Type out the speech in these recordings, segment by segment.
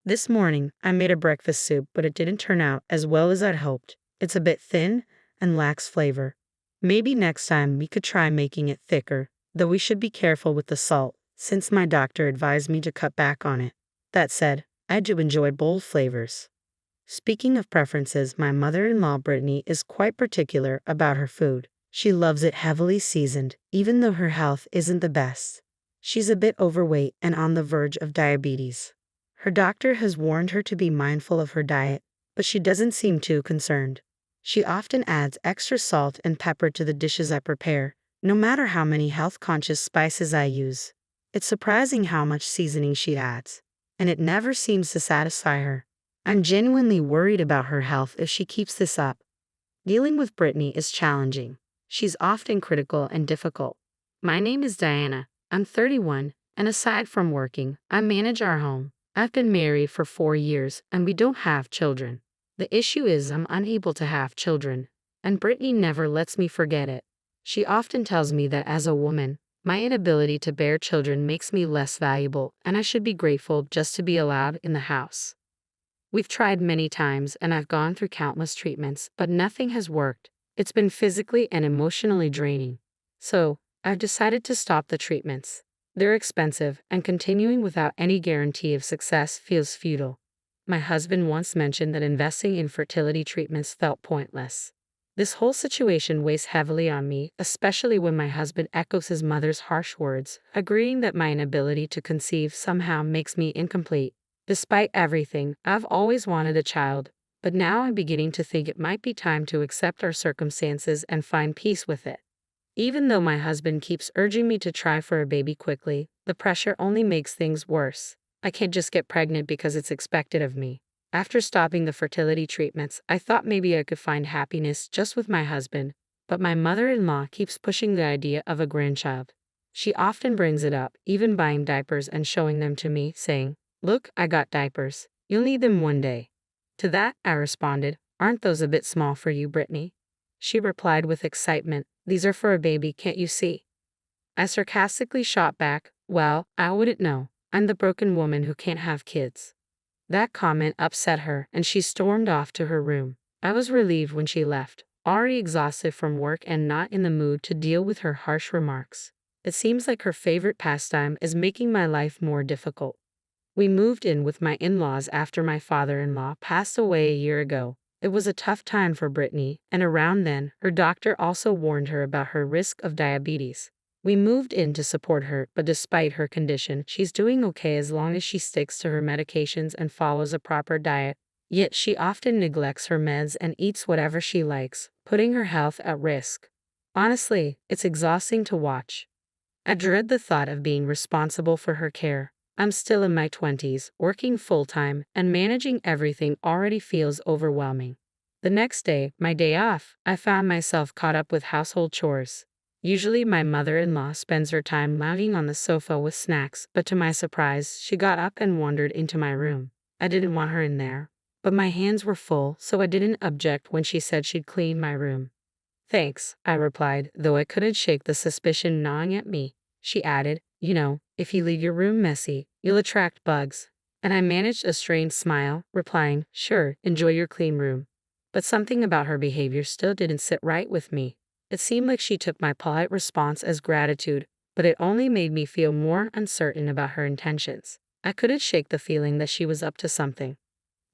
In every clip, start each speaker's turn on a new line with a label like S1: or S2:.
S1: This morning, I made a breakfast soup, but it didn't turn out as well as I'd hoped. It's a bit thin and lacks flavor. Maybe next time we could try making it thicker, though we should be careful with the salt, since my doctor advised me to cut back on it. That said, I do enjoy bold flavors. Speaking of preferences, my mother-in-law Brittany is quite particular about her food. She loves it heavily seasoned, even though her health isn't the best. She's a bit overweight and on the verge of diabetes. Her doctor has warned her to be mindful of her diet, but she doesn't seem too concerned. She often adds extra salt and pepper to the dishes I prepare, no matter how many health-conscious spices I use. It's surprising how much seasoning she adds, and it never seems to satisfy her. I'm genuinely worried about her health if she keeps this up. Dealing with Brittany is challenging. She's often critical and difficult. My name is Diana. I'm 31, and aside from working, I manage our home. I've been married for 4 years, and we don't have children. The issue is I'm unable to have children, and Brittany never lets me forget it. She often tells me that as a woman, my inability to bear children makes me less valuable, and I should be grateful just to be allowed in the house. We've tried many times, and I've gone through countless treatments, but nothing has worked. It's been physically and emotionally draining. So, I've decided to stop the treatments. They're expensive, and continuing without any guarantee of success feels futile. My husband once mentioned that investing in fertility treatments felt pointless. This whole situation weighs heavily on me, especially when my husband echoes his mother's harsh words, agreeing that my inability to conceive somehow makes me incomplete. Despite everything, I've always wanted a child, but now I'm beginning to think it might be time to accept our circumstances and find peace with it. Even though my husband keeps urging me to try for a baby quickly, the pressure only makes things worse. I can't just get pregnant because it's expected of me. After stopping the fertility treatments, I thought maybe I could find happiness just with my husband, but my mother-in-law keeps pushing the idea of a grandchild. She often brings it up, even buying diapers and showing them to me, saying, "Look, I got diapers. You'll need them one day." To that, I responded, "Aren't those a bit small for you, Brittany?" She replied with excitement, "These are for a baby, can't you see?" I sarcastically shot back, "Well, I wouldn't know. I'm the broken woman who can't have kids." That comment upset her, and she stormed off to her room. I was relieved when she left, already exhausted from work and not in the mood to deal with her harsh remarks. It seems like her favorite pastime is making my life more difficult. We moved in with my in-laws after my father-in-law passed away a year ago. It was a tough time for Brittany, and around then, her doctor also warned her about her risk of diabetes. We moved in to support her, but despite her condition, she's doing okay as long as she sticks to her medications and follows a proper diet. Yet she often neglects her meds and eats whatever she likes, putting her health at risk. Honestly, it's exhausting to watch. I dread the thought of being responsible for her care. I'm still in my 20s, working full-time, and managing everything already feels overwhelming. The next day, my day off, I found myself caught up with household chores. Usually my mother-in-law spends her time lounging on the sofa with snacks, but to my surprise, she got up and wandered into my room. I didn't want her in there, but my hands were full, so I didn't object when she said she'd clean my room. "Thanks," I replied, though I couldn't shake the suspicion gnawing at me. She added, "You know, if you leave your room messy, you'll attract bugs." And I managed a strained smile, replying, "Sure, enjoy your clean room." But something about her behavior still didn't sit right with me. It seemed like she took my polite response as gratitude, but it only made me feel more uncertain about her intentions. I couldn't shake the feeling that she was up to something.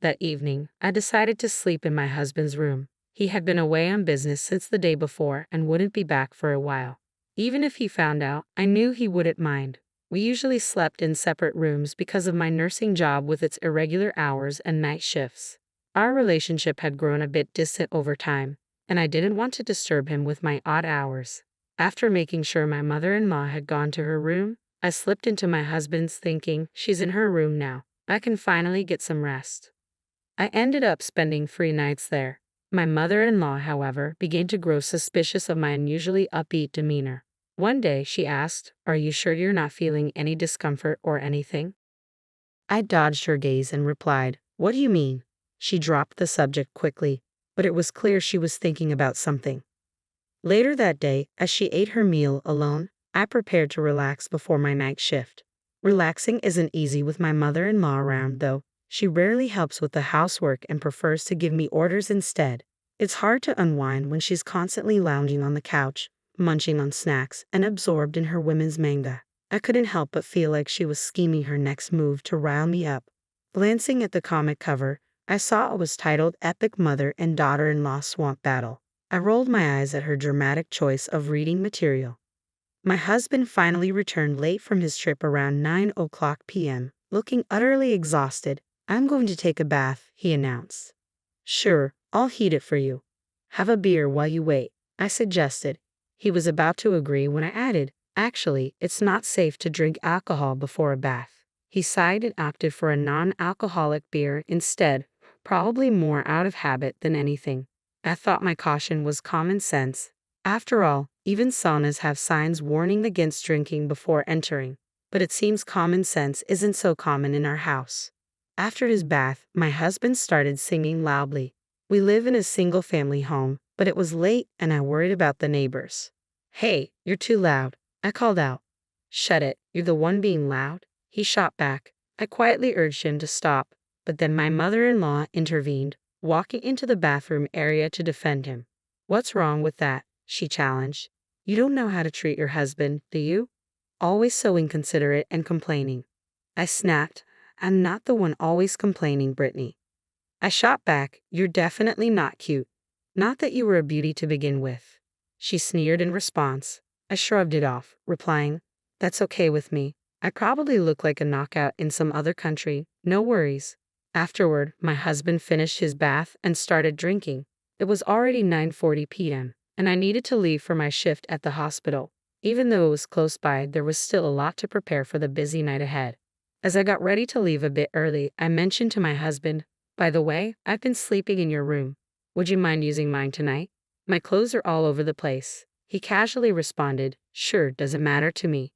S1: That evening, I decided to sleep in my husband's room. He had been away on business since the day before and wouldn't be back for a while. Even if he found out, I knew he wouldn't mind. We usually slept in separate rooms because of my nursing job with its irregular hours and night shifts. Our relationship had grown a bit distant over time, and I didn't want to disturb him with my odd hours. After making sure my mother-in-law had gone to her room, I slipped into my husband's thinking, "She's in her room now. I can finally get some rest." I ended up spending 3 nights there. My mother-in-law, however, began to grow suspicious of my unusually upbeat demeanor. One day, she asked, "Are you sure you're not feeling any discomfort or anything?" I dodged her gaze and replied, "What do you mean?" She dropped the subject quickly, but it was clear she was thinking about something. Later that day, as she ate her meal alone, I prepared to relax before my night shift. Relaxing isn't easy with my mother-in-law around, though. She rarely helps with the housework and prefers to give me orders instead. It's hard to unwind when she's constantly lounging on the couch, munching on snacks, and absorbed in her women's manga. I couldn't help but feel like she was scheming her next move to rile me up. Glancing at the comic cover, I saw it was titled Epic Mother and Daughter-in-Law Swamp Battle. I rolled my eyes at her dramatic choice of reading material. My husband finally returned late from his trip around 9 p.m., looking utterly exhausted. "I'm going to take a bath," he announced. "Sure, I'll heat it for you. Have a beer while you wait," I suggested. He was about to agree when I added, "Actually, it's not safe to drink alcohol before a bath." He sighed and opted for a non-alcoholic beer instead, probably more out of habit than anything. I thought my caution was common sense. After all, even saunas have signs warning against drinking before entering. But it seems common sense isn't so common in our house. After his bath, my husband started singing loudly. We live in a single-family home, but it was late and I worried about the neighbors. "Hey, you're too loud," I called out. "Shut it, you're the one being loud," he shot back. I quietly urged him to stop, but then my mother-in-law intervened, walking into the bathroom area to defend him. "What's wrong with that?" she challenged. "You don't know how to treat your husband, do you? Always so inconsiderate and complaining." I snapped, "I'm not the one always complaining, Brittany." I shot back, "You're definitely not cute. Not that you were a beauty to begin with." She sneered in response. I shrugged it off, replying, "That's okay with me. I probably look like a knockout in some other country, no worries." Afterward, my husband finished his bath and started drinking. It was already 9:40 p.m., and I needed to leave for my shift at the hospital. Even though it was close by, there was still a lot to prepare for the busy night ahead. As I got ready to leave a bit early, I mentioned to my husband, "By the way, I've been sleeping in your room. Would you mind using mine tonight? My clothes are all over the place." He casually responded, "Sure, doesn't matter to me."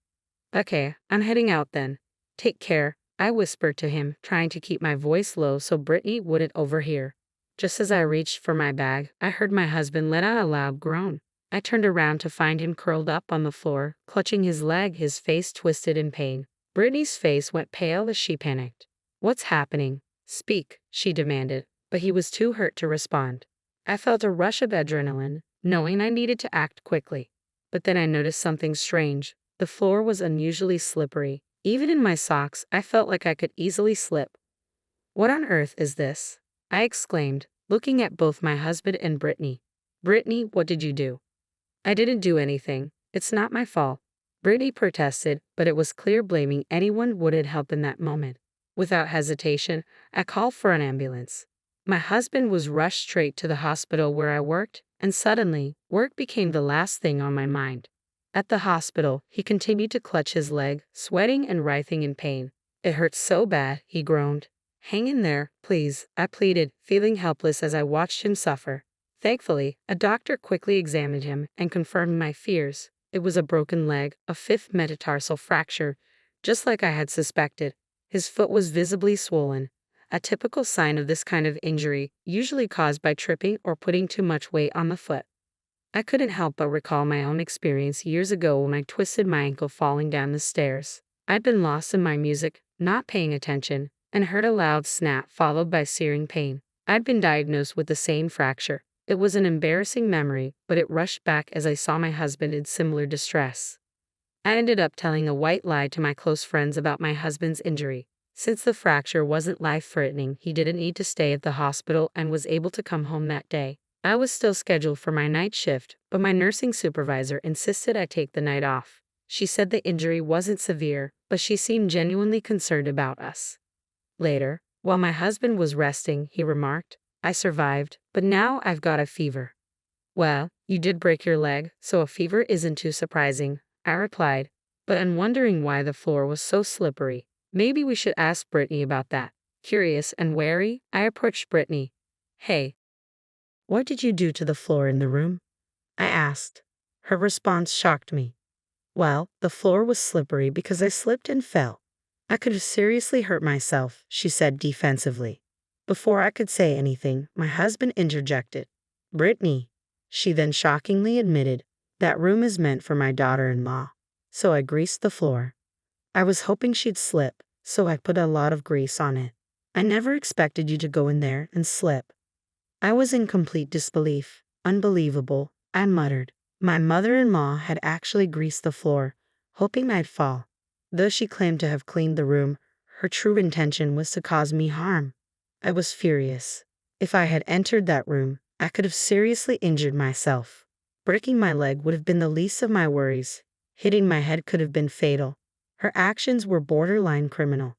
S1: "Okay, I'm heading out then. Take care," I whispered to him, trying to keep my voice low so Brittany wouldn't overhear. Just as I reached for my bag, I heard my husband let out a loud groan. I turned around to find him curled up on the floor, clutching his leg, his face twisted in pain. Brittany's face went pale as she panicked. "What's happening? Speak," she demanded, but he was too hurt to respond. I felt a rush of adrenaline, knowing I needed to act quickly. But then I noticed something strange. The floor was unusually slippery. Even in my socks, I felt like I could easily slip. "What on earth is this?" I exclaimed, looking at both my husband and Brittany. "Brittany, what did you do?" "I didn't do anything. It's not my fault," Brittany protested, but it was clear blaming anyone wouldn't help in that moment. Without hesitation, I called for an ambulance. My husband was rushed straight to the hospital where I worked, and suddenly, work became the last thing on my mind. At the hospital, he continued to clutch his leg, sweating and writhing in pain. "It hurts so bad," he groaned. "Hang in there, please," I pleaded, feeling helpless as I watched him suffer. Thankfully, a doctor quickly examined him and confirmed my fears. It was a broken leg, a fifth metatarsal fracture, just like I had suspected. His foot was visibly swollen, a typical sign of this kind of injury, usually caused by tripping or putting too much weight on the foot. I couldn't help but recall my own experience years ago when I twisted my ankle falling down the stairs. I'd been lost in my music, not paying attention, and heard a loud snap followed by searing pain. I'd been diagnosed with the same fracture. It was an embarrassing memory, but it rushed back as I saw my husband in similar distress. I ended up telling a white lie to my close friends about my husband's injury. Since the fracture wasn't life-threatening, he didn't need to stay at the hospital and was able to come home that day. I was still scheduled for my night shift, but my nursing supervisor insisted I take the night off. She said the injury wasn't severe, but she seemed genuinely concerned about us. Later, while my husband was resting, he remarked, "I survived, but now I've got a fever." "Well, you did break your leg, so a fever isn't too surprising," I replied, but I'm wondering why the floor was so slippery. Maybe we should ask Brittany about that. Curious and wary, I approached Brittany. "Hey, what did you do to the floor in the room?" I asked. Her response shocked me. "Well, the floor was slippery because I slipped and fell. I could have seriously hurt myself," she said defensively. Before I could say anything, my husband interjected. "Brittany," she then shockingly admitted, "that room is meant for my daughter-in-law." So I greased the floor. I was hoping she'd slip, so I put a lot of grease on it. I never expected you to go in there and slip." I was in complete disbelief. "Unbelievable," I muttered. My mother-in-law had actually greased the floor, hoping I'd fall. Though she claimed to have cleaned the room, her true intention was to cause me harm. I was furious. If I had entered that room, I could have seriously injured myself. Breaking my leg would have been the least of my worries. Hitting my head could have been fatal. Her actions were borderline criminal.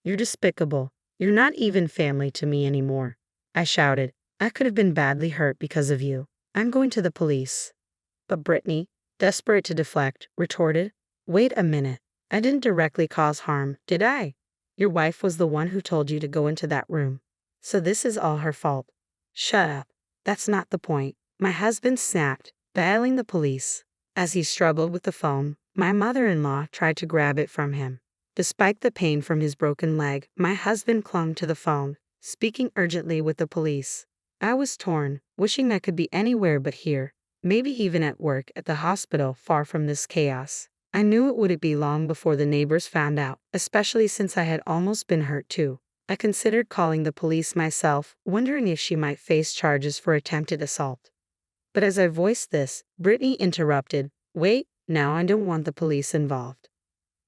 S1: "You're despicable. You're not even family to me anymore," I shouted. "I could have been badly hurt because of you. I'm going to the police." But Brittany, desperate to deflect, retorted, "Wait a minute. I didn't directly cause harm, did I? Your wife was the one who told you to go into that room. So this is all her fault." "Shut up. That's not the point," my husband snapped, dialing the police. As he struggled with the phone, my mother-in-law tried to grab it from him. Despite the pain from his broken leg, my husband clung to the phone, speaking urgently with the police. I was torn, wishing I could be anywhere but here, maybe even at work, at the hospital, far from this chaos. I knew it wouldn't be long before the neighbors found out, especially since I had almost been hurt too. I considered calling the police myself, wondering if she might face charges for attempted assault. But as I voiced this, Brittany interrupted, "Wait, now I don't want the police involved."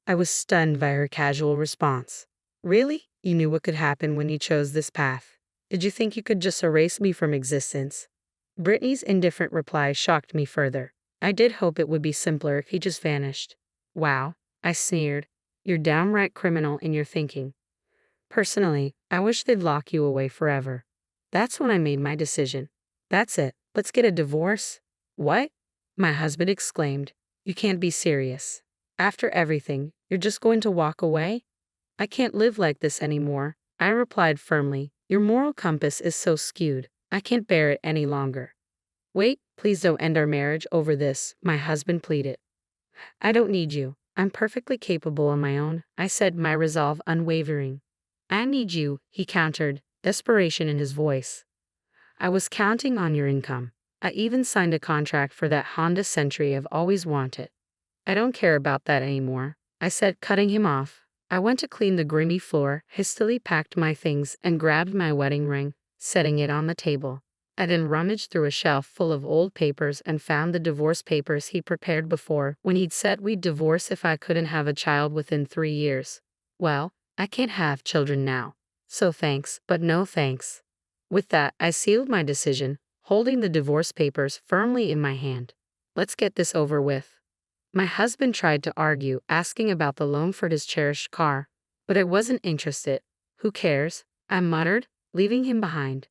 S1: I was stunned by her casual response. "Really? You knew what could happen when you chose this path? Did you think you could just erase me from existence?" Brittany's indifferent reply shocked me further. "I did hope it would be simpler if he just vanished." "Wow," I sneered. "You're downright criminal in your thinking. Personally, I wish they'd lock you away forever." That's when I made my decision. "That's it. Let's get a divorce." "What?" my husband exclaimed. "You can't be serious. After everything, you're just going to walk away?" "I can't live like this anymore," I replied firmly. "Your moral compass is so skewed. I can't bear it any longer." "Wait, please don't end our marriage over this," my husband pleaded. "I don't need you. I'm perfectly capable on my own," I said, my resolve unwavering. "I need you," he countered, desperation in his voice. "I was counting on your income. I even signed a contract for that Honda Century I've always wanted." "I don't care about that anymore," I said, cutting him off. I went to clean the grimy floor, hastily packed my things, and grabbed my wedding ring, setting it on the table. I then rummaged through a shelf full of old papers and found the divorce papers he prepared before, when he'd said we'd divorce if I couldn't have a child within 3 years. Well, I can't have children now. So thanks, but no thanks. With that, I sealed my decision, holding the divorce papers firmly in my hand. "Let's get this over with." My husband tried to argue, asking about the loan for his cherished car, but I wasn't interested. "Who cares?" I muttered, leaving him behind.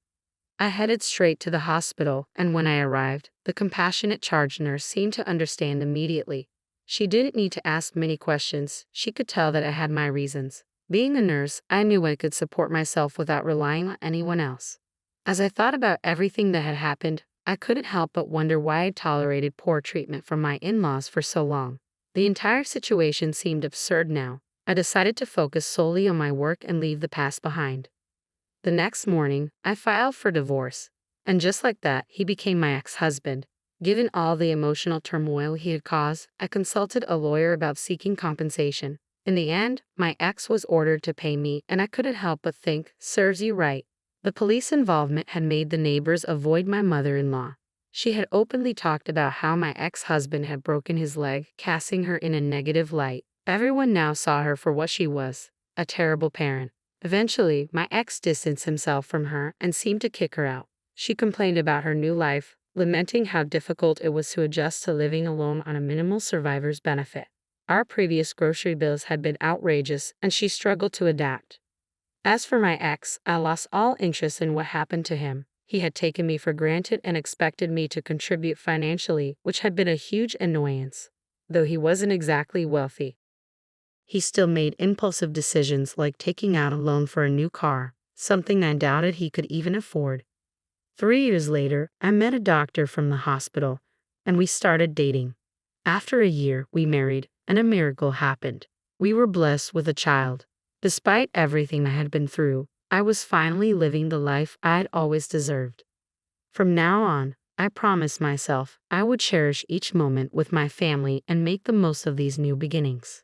S1: I headed straight to the hospital, and when I arrived, the compassionate charge nurse seemed to understand immediately. She didn't need to ask many questions. She could tell that I had my reasons. Being a nurse, I knew I could support myself without relying on anyone else. As I thought about everything that had happened, I couldn't help but wonder why I'd tolerated poor treatment from my in-laws for so long. The entire situation seemed absurd now. I decided to focus solely on my work and leave the past behind. The next morning, I filed for divorce. And just like that, he became my ex-husband. Given all the emotional turmoil he had caused, I consulted a lawyer about seeking compensation. In the end, my ex was ordered to pay me, and I couldn't help but think, serves you right. The police involvement had made the neighbors avoid my mother-in-law. She had openly talked about how my ex-husband had broken his leg, casting her in a negative light. Everyone now saw her for what she was, a terrible parent. Eventually, my ex distanced himself from her and seemed to kick her out. She complained about her new life, lamenting how difficult it was to adjust to living alone on a minimal survivor's benefit. Our previous grocery bills had been outrageous, and she struggled to adapt. As for my ex, I lost all interest in what happened to him. He had taken me for granted and expected me to contribute financially, which had been a huge annoyance. Though he wasn't exactly wealthy, he still made impulsive decisions like taking out a loan for a new car, something I doubted he could even afford. 3 years later, I met a doctor from the hospital, and we started dating. After a year, we married, and a miracle happened. We were blessed with a child. Despite everything I had been through, I was finally living the life I'd always deserved. From now on, I promised myself I would cherish each moment with my family and make the most of these new beginnings.